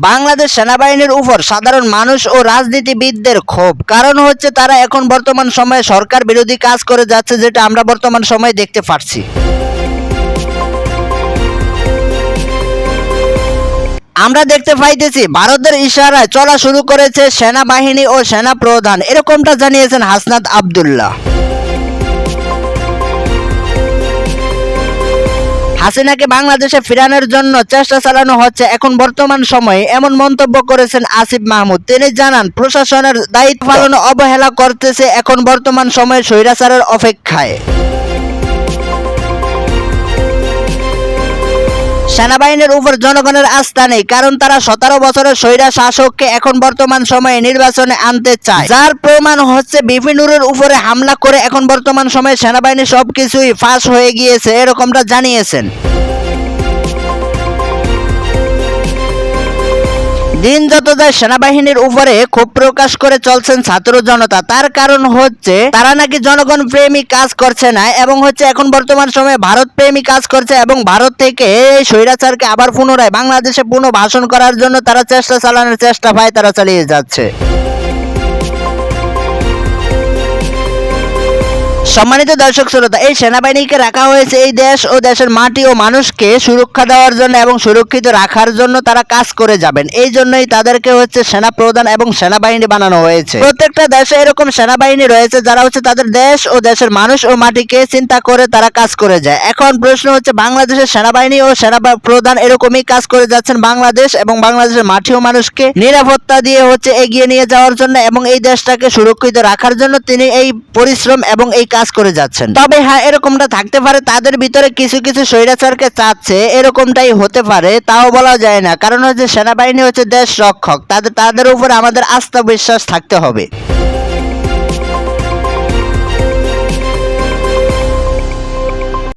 বাংলাদেশ সেনাবাহিনীর উপর সাধারণ মানুষ ও রাজনীতিবিদদের ক্ষোভ, কারণ হচ্ছে তারা এখন বর্তমান সময়ে সরকার বিরোধী কাজ করে যাচ্ছে, যেটা আমরা বর্তমান সময়ে দেখতে পাচ্ছি। আমরা দেখতে পাইতেছি ভারতের ইশারায় চলা শুরু করেছে সেনাবাহিনী ও সেনা প্রধান, এরকমটা জানিয়েছেন হাসনাত আব্দুল্লাহ। হাসিনাকে বাংলাদেশে ফেরানোর জন্য চেষ্টা চালানো হচ্ছে এখন বর্তমান সময়ে, এমন মন্তব্য করেছেন আসিফ মাহমুদ। তিনি জানান, প্রশাসনের দায়িত্ব পালনে অবহেলা করতেছে এখন বর্তমান সময়ে স্বৈরাচারের অপেক্ষায়। সেনাবাহিনীর উপর জনগণের আস্থা নেই, কারণ তারা 17 বছরের স্বৈরা শাসককে এখন বর্তমান সময়ে নির্বাচনে আনতে চায়, যার প্রমাণ হচ্ছে বিপি নুরের উপরে হামলা করে এখন বর্তমান সময়ে সেনাবাহিনী সবকিছুই ফাঁস হয়ে গিয়েছে, এরকমটা জানিয়েছেন। দিন যত যায় সেনাবাহিনীর উপরে ক্ষোভ প্রকাশ করে চলছেন ছাত্র জনতা। তার কারণ হচ্ছে তারা নাকি জনগণ প্রেমী কাজ করছে না, এবং হচ্ছে এখন বর্তমান সময়ে ভারত প্রেমী কাজ করছে, এবং ভারত থেকে এই স্বৈরাচারকে আবার পুনরায় বাংলাদেশে পুনর্বাসন করার জন্য তারা চালানোর চেষ্টা পায়, তারা চালিয়ে যাচ্ছে। সম্মানিত দর্শক শ্রোতা, এই সেনাবাহিনীকে রাখা হয়েছে এই দেশ ও দেশের মাটি ও মানুষকে সুরক্ষা দেওয়ার জন্য এবং সুরক্ষিত রাখার জন্য তারা কাজ করে যাবেন। এই জন্যই তাদেরকে হচ্ছে সেনা প্রধান এবং সেনাবাহিনী বানানো হয়েছে। প্রত্যেকটা দেশে এরকম সেনাবাহিনী রয়েছে যারা হচ্ছে তাদের দেশ ও দেশের মানুষ ও মাটিকে চিন্তা করে তারা কাজ করে যায়। এখন প্রশ্ন হচ্ছে, বাংলাদেশের সেনাবাহিনী ও সেনা প্রধান এরকমই কাজ করে যাচ্ছেন বাংলাদেশ এবং বাংলাদেশের মাটি ও মানুষকে নিরাপত্তা দিয়ে হচ্ছে এগিয়ে নিয়ে যাওয়ার জন্য এবং এই দেশটাকে সুরক্ষিত রাখার জন্য তিনি এই পরিশ্রম এবং এই কাজ করে যাচ্ছেন। তবে হ্যাঁ, এরকমটা থাকতে পারে তাদের ভিতরে কিছু কিছু স্বৈরাচারকে চাচ্ছে, এরকমটাই হতে পারে, তাও বলা যায় না। কারণ হচ্ছে সেনাবাহিনী হচ্ছে দেশ রক্ষক, তাদের উপর আমাদের আস্থা বিশ্বাস থাকতে হবে।